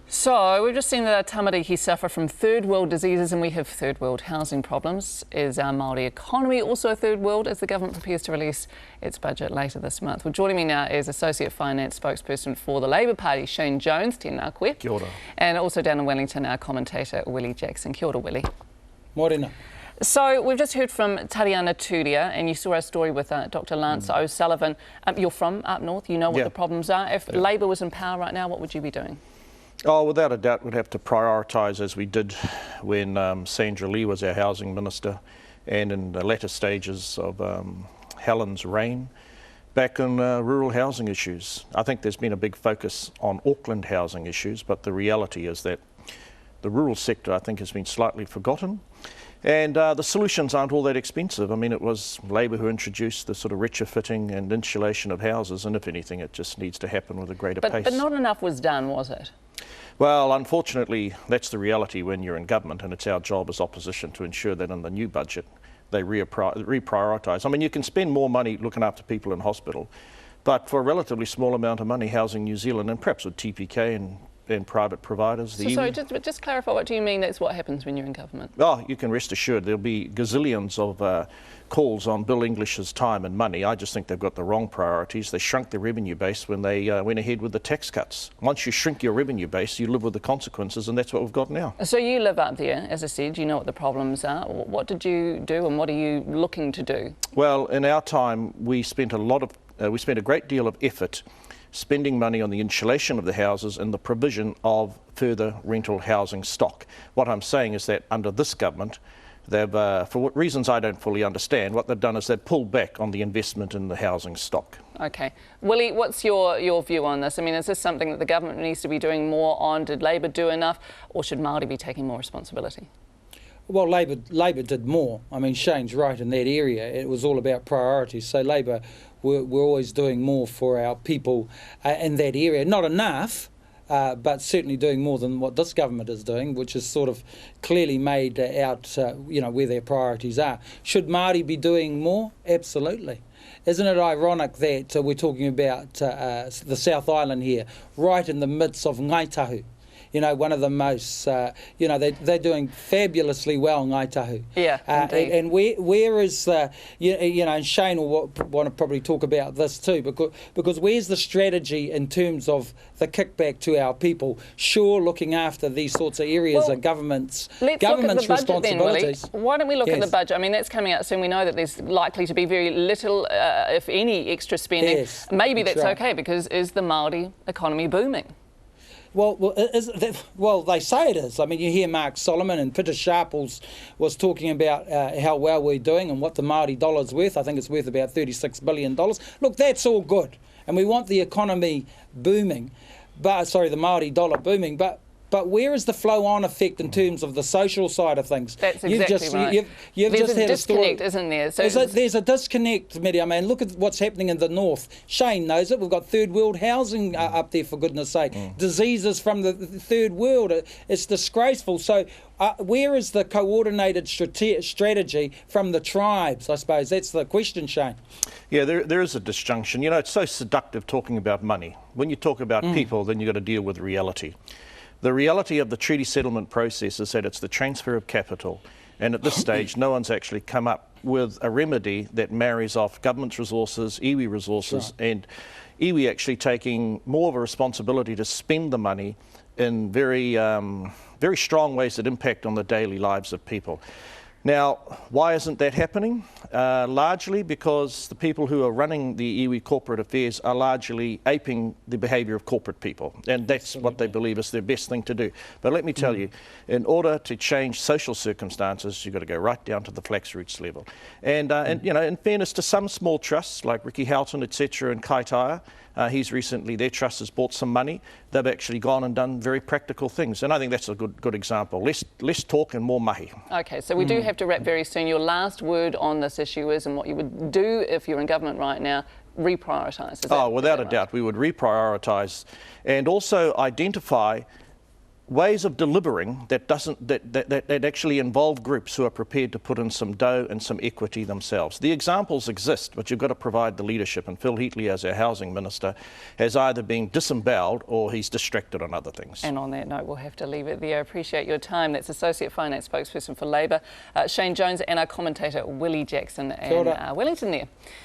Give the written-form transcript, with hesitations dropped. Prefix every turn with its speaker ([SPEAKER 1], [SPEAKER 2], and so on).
[SPEAKER 1] So we've just seen that tamariki suffer from third world diseases, and we have third world housing problems. Is our Maori economy also a third world as the government prepares to release its budget later this month? Well, joining me now is Associate Finance Spokesperson for the Labour Party, Shane Jones. Tēnā koe.
[SPEAKER 2] Kia ora.
[SPEAKER 1] And also down in Wellington, our commentator, Willie Jackson. Kia ora, Willie.
[SPEAKER 3] Morena.
[SPEAKER 1] So we've just heard from Tariana Turia, and you saw our story with Dr. Lance O'Sullivan. You're from up north, you know what the problems are. If Labour was in power right now, what would you be doing?
[SPEAKER 2] Oh, without a doubt, we'd have to prioritise, as we did when Sandra Lee was our housing minister, and in the latter stages of Helen's reign, back in rural housing issues. I think there's been a big focus on Auckland housing issues, but the reality is that the rural sector, I think, has been slightly forgotten. And the solutions aren't all that expensive. I mean, it was Labour who introduced the sort of retrofitting and insulation of houses, and if anything, it just needs to happen with a greater pace.
[SPEAKER 1] But not enough was done, was it?
[SPEAKER 2] Well, unfortunately, that's the reality when you're in government, and it's our job as opposition to ensure that in the new budget they reprioritise. I mean, you can spend more money looking after people in hospital, but for a relatively small amount of money, Housing New Zealand, and perhaps with TPK and private providers.
[SPEAKER 1] So just clarify, what do you mean that's what happens when you're in government?
[SPEAKER 2] Oh, you can rest assured there'll be gazillions of calls on Bill English's time and money. I just think they've got the wrong priorities. They shrunk the revenue base when they went ahead with the tax cuts. Once you shrink your revenue base, you live with the consequences, and that's what we've got now.
[SPEAKER 1] So you live up there, as I said, you know what the problems are. What did you do, and what are you looking to do?
[SPEAKER 2] Well, in our time, we spent a great deal of effort spending money on the insulation of the houses and the provision of further rental housing stock. What I'm saying is that under this government, they've, for what reasons I don't fully understand, what they've done is they've pulled back on the investment in the housing stock.
[SPEAKER 1] Okay. Willie, what's your view on this? I mean, is this something that the government needs to be doing more on? Did Labour do enough, or should Maori be taking more responsibility?
[SPEAKER 3] Well, Labour did more. I mean, Shane's right in that area. It was all about priorities. So Labour were always doing more for our people in that area. Not enough, but certainly doing more than what this government is doing, which is sort of clearly made out, where their priorities are. Should Māori be doing more? Absolutely. Isn't it ironic that we're talking about the South Island here, right in the midst of Ngaitahu? You know, one of the most, they're doing fabulously well, Ngaitahu.
[SPEAKER 1] Yeah, indeed.
[SPEAKER 3] And where is, and Shane will want to probably talk about this too, because where's the strategy in terms of the kickback to our people? Sure, looking after these sorts of areas are government's responsibilities.
[SPEAKER 1] Then, why don't we look at the budget? I mean, that's coming out soon. We know that there's likely to be very little, if any, extra spending.
[SPEAKER 3] Yes,
[SPEAKER 1] maybe that's okay, because is the Maori economy booming?
[SPEAKER 3] Well, they say it is. I mean, you hear Mark Solomon and Peter Sharples was talking about how well we're doing and what the Māori dollar's worth. I think it's worth about $36 billion. Look, that's all good. And we want the economy booming, the Māori dollar booming, but where is the flow-on effect in terms of the social side of things?
[SPEAKER 1] That's exactly right. There's a disconnect, isn't there? So
[SPEAKER 3] there's a disconnect, Mitty. I mean, look at what's happening in the north. Shane knows it. We've got third world housing up there, for goodness sake. Diseases from the third world. It's disgraceful. So where is the coordinated strategy from the tribes, I suppose? That's the question, Shane.
[SPEAKER 2] Yeah, there is a disjunction. You know, it's so seductive talking about money. When you talk about people, then you've got to deal with reality. The reality of the treaty settlement process is that it's the transfer of capital, and at this stage no one's actually come up with a remedy that marries off government's resources, iwi resources, and iwi actually taking more of a responsibility to spend the money in very strong ways that impact on the daily lives of people. Now, why isn't that happening? Largely because the people who are running the iwi corporate affairs are largely aping the behaviour of corporate people, and that's what they believe is their best thing to do. But let me tell you, in order to change social circumstances, you've got to go right down to the flax roots level. And in fairness to some small trusts like Ricky Houghton, etc., and Kaitaia, their trust has bought some money. They've actually gone and done very practical things, and I think that's a good example. Less talk and more mahi.
[SPEAKER 1] Okay, so we do have to wrap very soon. Your last word on this issue is, and what you would do if you're in government right now, reprioritise.
[SPEAKER 2] Without a doubt, we would reprioritise and also identify ways of delivering that actually involve groups who are prepared to put in some dough and some equity themselves. The examples exist, but you've got to provide the leadership, and Phil Heatley, as our housing minister, has either been disemboweled or he's distracted on other things.
[SPEAKER 1] And on that note, we'll have to leave it there. I appreciate your time. That's Associate Finance Spokesperson for Labour, Shane Jones, and our commentator, Willie Jackson, and Wellington there.